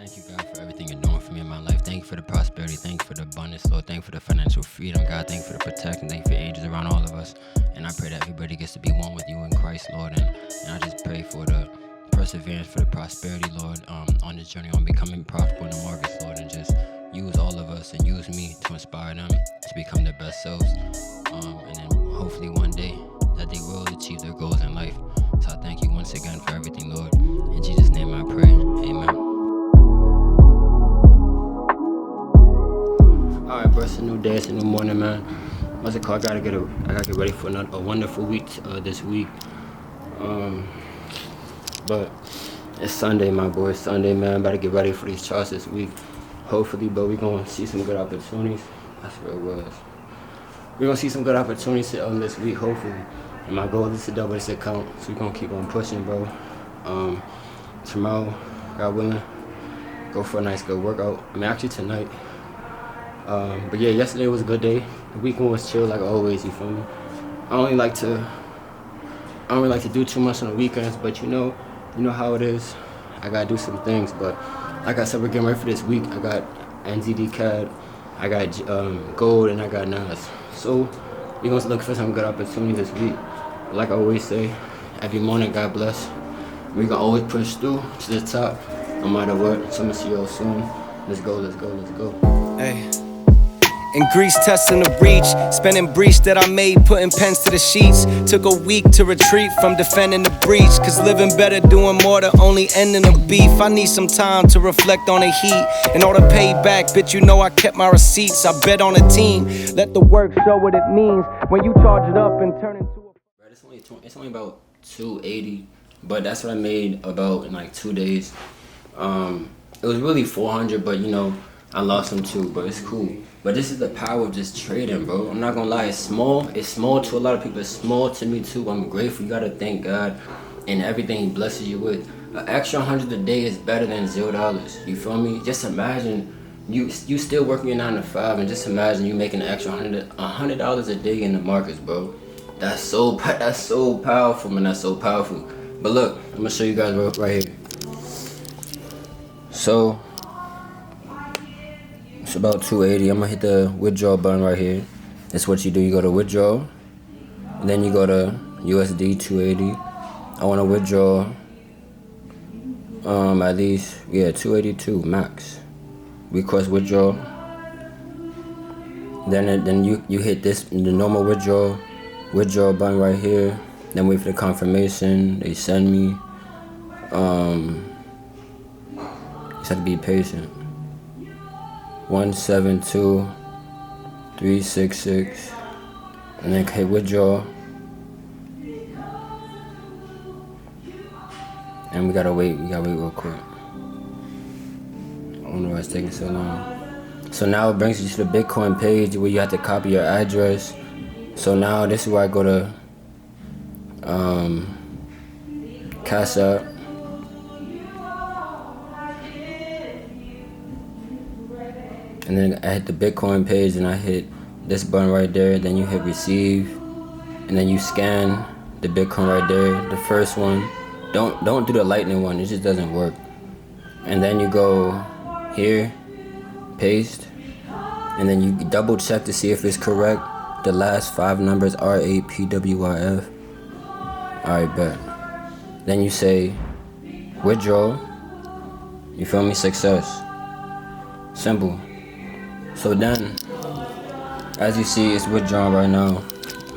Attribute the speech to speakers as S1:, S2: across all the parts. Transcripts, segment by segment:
S1: Thank you, God, for everything you're doing for me in my life. Thank you for the prosperity. Thank you for the abundance, Lord. Thank you for the financial freedom, God. Thank you for the protection. Thank you for angels around all of us. And I pray that everybody gets to be one with you in Christ, Lord. And I just pray for the perseverance, for the prosperity, Lord, on this journey on becoming profitable in the markets, Lord. And just use all of us and use me to inspire them to become their best selves. And then hopefully one day that they will achieve their goals in life. So I thank you once again for everything, Lord. In Jesus' name I pray. Amen. Alright, bro, it's a new day, it's a new morning, man. What's it called? I gotta get ready for a wonderful week this week. But it's Sunday, my boy. It's Sunday, man. About to get ready for these charts this week. Hopefully, but we're gonna see some good opportunities. That's what it was. We're gonna see some good opportunities this week, hopefully. And my goal is to double this account, so we're gonna keep on pushing, bro. Tomorrow, God willing, go for a nice good workout. I mean, actually tonight. But yeah, yesterday was a good day. The weekend was chill, like always. You feel me? I don't really like to do too much on the weekends, but you know how it is. I gotta do some things, but like I said, we're getting ready for this week. I got NZD CAD, I got gold, and I got NAS. So we're gonna look for some good opportunities this week. Like I always say, every morning, God bless. We can always push through to the top, no matter what. So I'm gonna see y'all soon. Let's go, let's go, let's go.
S2: Hey. In Greece, testing the reach, spending breach that I made, putting pens to the sheets. Took a week to retreat from defending the breach, cause living better, doing more to only ending the beef. I need some time to reflect on the heat and all the payback, bitch, you know I kept my receipts. I bet on a team, let the work show what it means when you charge it up and turn into a...
S1: It's only about 280, but that's what I made about in like 2 days. It was really 400, but you know, I lost them too, but it's cool. But this is the power of just trading, bro. I'm not gonna lie, it's small. It's small to a lot of people. It's small to me too. I'm grateful. You gotta thank God and everything He blesses you with. An extra 100 a day is better than $0. You feel me? Just imagine you still working your 9 to 5, and just imagine you making an extra $100 a day in the markets, bro. That's so powerful, man. That's so powerful. But look, I'm gonna show you guys right here. So it's about 280. I'm gonna hit the withdraw button right here. That's what you do. You go to withdraw, and then you go to USD 280. I want to withdraw at least 282 max. Request withdraw. Then you hit the normal withdraw button right here. Then wait for the confirmation they send me. You just have to be patient. 172366, and then hit withdraw, and we gotta wait real quick. I don't know why it's taking so long. So now it brings you to the Bitcoin page where you have to copy your address. So now this is where I go to Cash App. And then I hit the Bitcoin page, and I hit this button right there. Then you hit receive, and then you scan the Bitcoin right there. The first one, don't do the lightning one. It just doesn't work. And then you go here, paste, and then you double check to see if it's correct. The last 5 numbers RAPWYF. Alright, bet. Then you say withdraw. You feel me? Success. Simple. So then, as you see, it's withdrawn right now.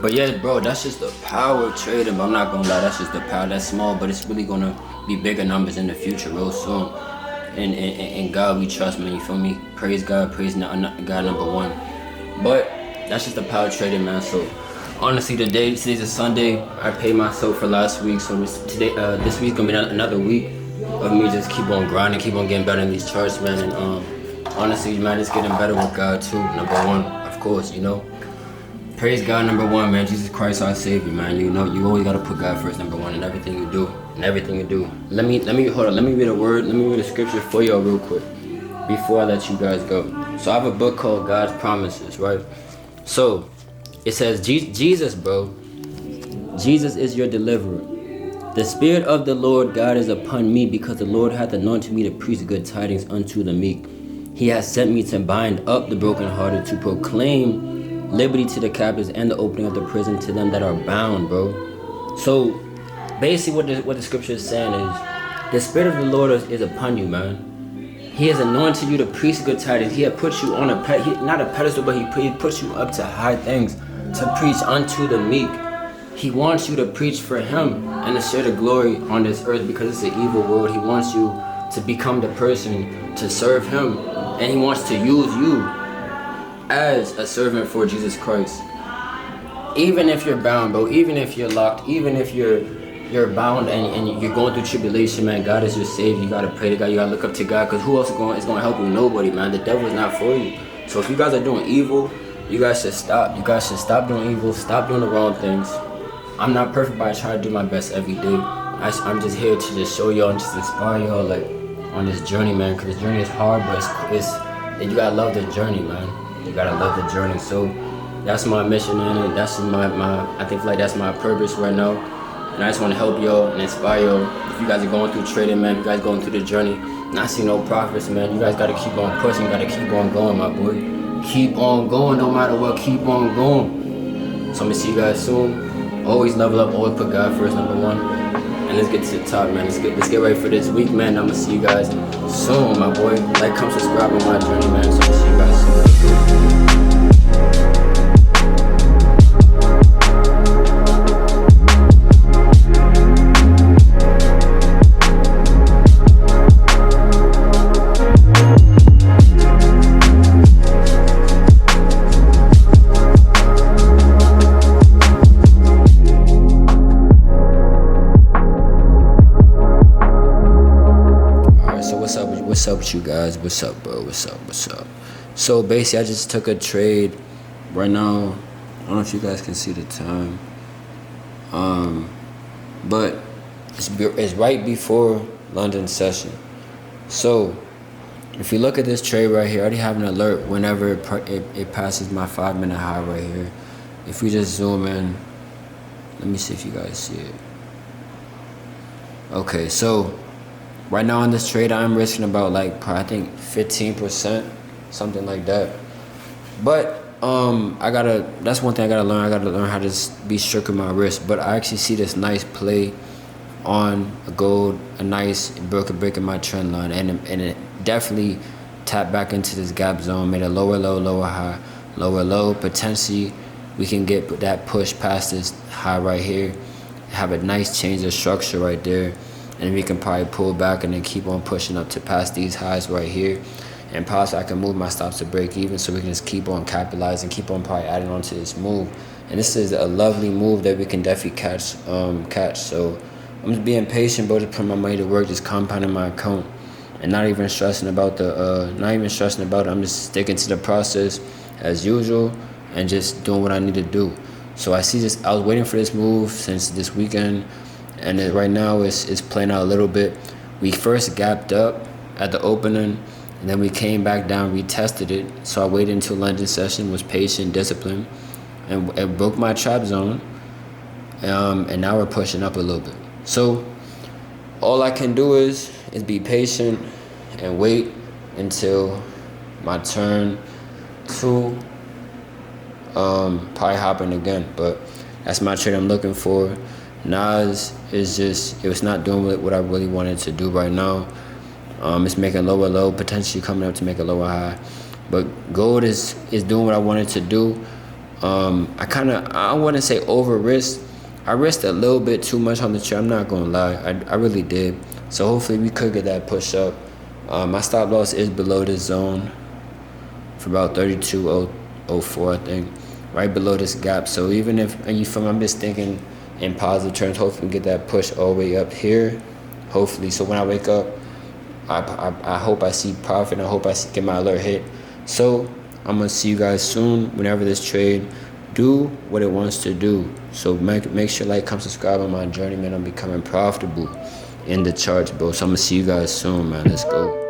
S1: But yeah, bro, that's just the power of trading. But I'm not gonna lie, that's just the power. That's small, but it's really gonna be bigger numbers in the future real soon. And God we trust, man. You feel me? Praise God, praise God number one. But that's just the power of trading, man. So honestly, today's a Sunday. I paid myself for last week, so this week's gonna be another week of me just keep on grinding, keep on getting better in these charts, man. And honestly, man, it's getting better with God too. Number one, of course, you know. Praise God, number one, man. Jesus Christ, our Savior, man. You know, you always gotta put God first, number one, in everything you do. Let me hold on. Let me read a word. Let me read a scripture for y'all real quick before I let you guys go. So I have a book called God's Promises, right? So it says Jesus, bro. Jesus is your deliverer. The Spirit of the Lord God is upon me, because the Lord hath anointed me to preach good tidings unto the meek. He has sent me to bind up the brokenhearted, to proclaim liberty to the captives, and the opening of the prison to them that are bound, bro. So basically what the scripture is saying is, the Spirit of the Lord is upon you, man. He has anointed you to preach good tidings. He had put you on not a pedestal, but he puts you up to high things to preach unto the meek. He wants you to preach for him and to share the glory on this earth, because it's an evil world. He wants you to become the person to serve him, and he wants to use you as a servant for Jesus Christ. Even if you're bound, bro, even if you're locked, even if you're bound and you're going through tribulation, man, God is your savior. You gotta pray to God, you gotta look up to God, because who else is gonna help you? Nobody, man. The devil is not for you. So if you guys are doing evil, you guys should stop. You guys should stop doing evil, stop doing the wrong things. I'm not perfect, but I try to do my best every day. I'm just here to just show y'all and just inspire y'all, like, on this journey, man, because this journey is hard, but it's you gotta love the journey, man. You gotta love the journey. So that's my mission, and that's I think like that's my purpose right now. And I just want to help y'all and inspire y'all. If you guys are going through trading, man, if you guys going through the journey, not seeing no profits, man, you guys gotta keep on pushing, gotta keep on going, my boy. Keep on going, no matter what, keep on going. So I'm gonna see you guys soon. Always level up, always put God first, number one. And let's get to the top, man. Let's get ready for this week, man. I'm gonna see you guys soon, my boy. Like, come subscribe on my journey, man. So I'm gonna see you guys soon. What's up with you guys? What's up, bro? What's up? So basically, I just took a trade right now. I don't know if you guys can see the time, but it's right before London session. So if you look at this trade right here, I already have an alert whenever it passes my 5-minute high right here. If we just zoom in, let me see if you guys see it. Okay, so right now on this trade, I'm risking about like I think 15%, something like that. But that's one thing I gotta learn. I gotta learn how to be strict with my risk. But I actually see this nice play on a gold, a nice broke a break in my trend line, and it definitely tapped back into this gap zone, made a lower low, lower high, lower low. Potentially, we can get that push past this high right here, have a nice change of structure right there. And we can probably pull back and then keep on pushing up to past these highs right here. And possibly I can move my stops to break even, so we can just keep on capitalizing, keep on probably adding on to this move. And this is a lovely move that we can definitely catch. So I'm just being patient, bro, to put my money to work, just compounding my account and not even stressing about it. I'm just sticking to the process as usual and just doing what I need to do. So I was waiting for this move since this weekend. And right now it's playing out a little bit. We first gapped up at the opening, and then we came back down, retested it. So I waited until London session, was patient, disciplined, and it broke my trap zone. And now we're pushing up a little bit. So all I can do is be patient and wait until my turn to probably hop in again. But that's my trade I'm looking for. Nas it was not doing what I really wanted to do right now. It's making lower low, potentially coming up to make a lower high. But gold is doing what I wanted to do. I wouldn't say over risk. I risked a little bit too much on the trade, I'm not gonna lie. I really did. So hopefully we could get that push up. My stop loss is below this zone for about 32.04, I think. Right below this gap. So even if, and you feel me, I'm just thinking in positive terms, hopefully we get that push all the way up here, hopefully. So when I wake up, I hope I see profit, and I hope I get my alert hit. So I'm gonna see you guys soon whenever this trade do what it wants to do. So make sure like, come subscribe on my journey, man. I'm becoming profitable in the charts, bro. So I'm gonna see you guys soon, man. Let's go.